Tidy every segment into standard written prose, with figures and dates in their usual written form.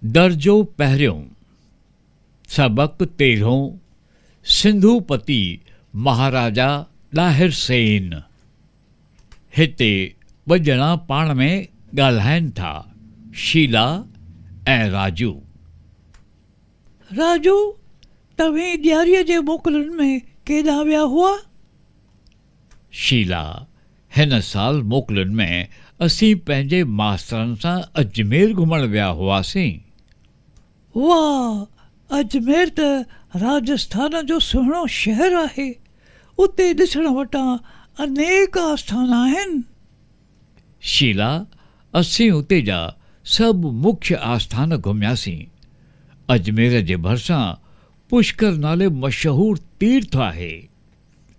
दर्जो पहिरियों सबक़ 13 सिंधुपति महाराजा ॾाहिर सेन। हिते ॿ ॼणा पाण में ॻाल्हाइनि था, शीला ऐं राजू। राजू, तव्हीं ॾियारीअ जे मोकलुनि में केॾां विया हुआ? शीला, हिन साल मोकलुनि में असीं पंहिंजे मास्तरनि सां अजमेर घुमण विया हुआसीं। वाह, अजमेर त राजस्थान जो सुहिणो शहर आहे। उते ॾिसण वटां अनेक आस्थान आहिनि। शीला, असीं उते जा सभु मुख्य आस्थान घुमियासीं। अजमेर जे भरिसां पुष्कर नाले मशहूरु तीर्थ आहे,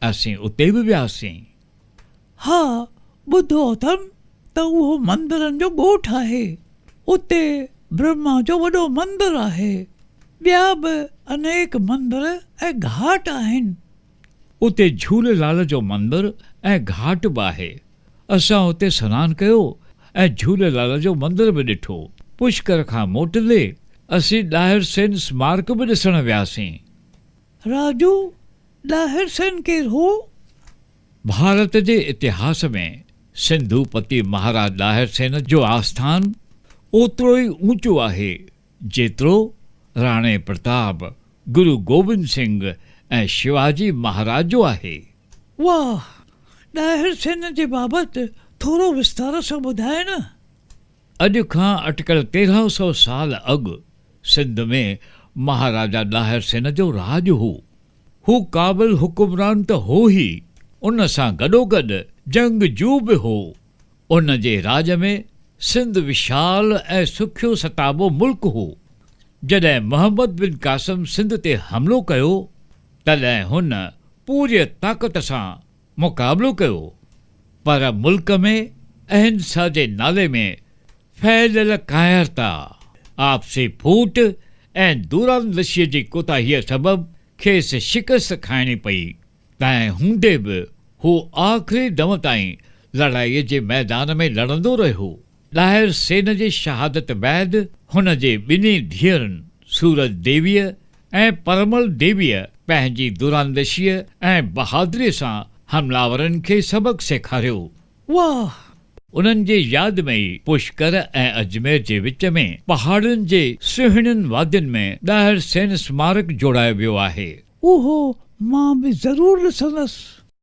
असीं उते बि वियासीं। हा, ॿुधो अथमि त उहो मंदरनि जो ॻोठु आहे। उते ब्रह्मा जो वॾो मंदरु आहे। ॿिया बि अनेक मंदर ऐं घाट आहिनि। उते झूलेलाल जो मंदरु ऐं घाट बि आहे। असां उते सनानु कयो ऐं झूलेलाल जो मंदरु बि ॾिठो। पुष्कर खां मोटंदे असीं ॾाहिर सेन स्मारक बि ॾिसण वियासीं। राजू, ॾाहिर सेन केरु हो? भारत जे इतिहास में सिंधुपति महाराज ॾाहिर सेन जो आस्थान ओतिरो ई ऊंचो आहे जेतिरो राणे प्रताप, गुरु गोबिंद सिंह ऐं शिवाजी महाराज जो आहे। वाह, ॾाहिर सेन जे बाबति थोरो विस्तार सां ॿुधाए न। अॼु खां अटकल 1300 साल अॻु सिंध में महाराजा ॾाहिर सेन जो राज हो। हू क़ाबिल हुकुमरान त हो ई, उन सां गॾोगॾु जंगजू बि हो। उन जे राज में सिंध विशाल ऐं सुखियो सताबो मुल्क हो। जॾहिं मोहम्मद बिन कासिम सिंध ते हमिलो कयो, तॾहिं हुन पूरी ताक़त सां मुक़ाबिलो कयो, पर मुल्क में अहिंसा जे नाले में फैलियल कायरता, आपसी फूट ऐं दूरांदशीअ जी कोताहीअ सबबि खेसि शिकस्त खाइणी पई। तंहिं हूंदे बि हू आख़िरी दम ताईं लड़ाईअ जे मैदान में लड़ंदो रहियो। ॾाहिर सेन जी शहादत बैदि हुन जे ॿिन्ही धीअरुनि सूरज देवीअ ऐं परमल देवीअ पंहिंजी दूरांदशीअ ऐं बहादुरीअ सां हमलावरनि खे सबक़ सेखारियो। वाह, उन्हनि जे यादि में ई पुष्कर ऐं अजमेर जे विच में पहाड़ुनि जे सुहिणनि वादियुनि में ॾाहिर सेन स्मारक जोड़ायो वियो आहे। उहो मां बि ज़रूरु ॾिसंदसि।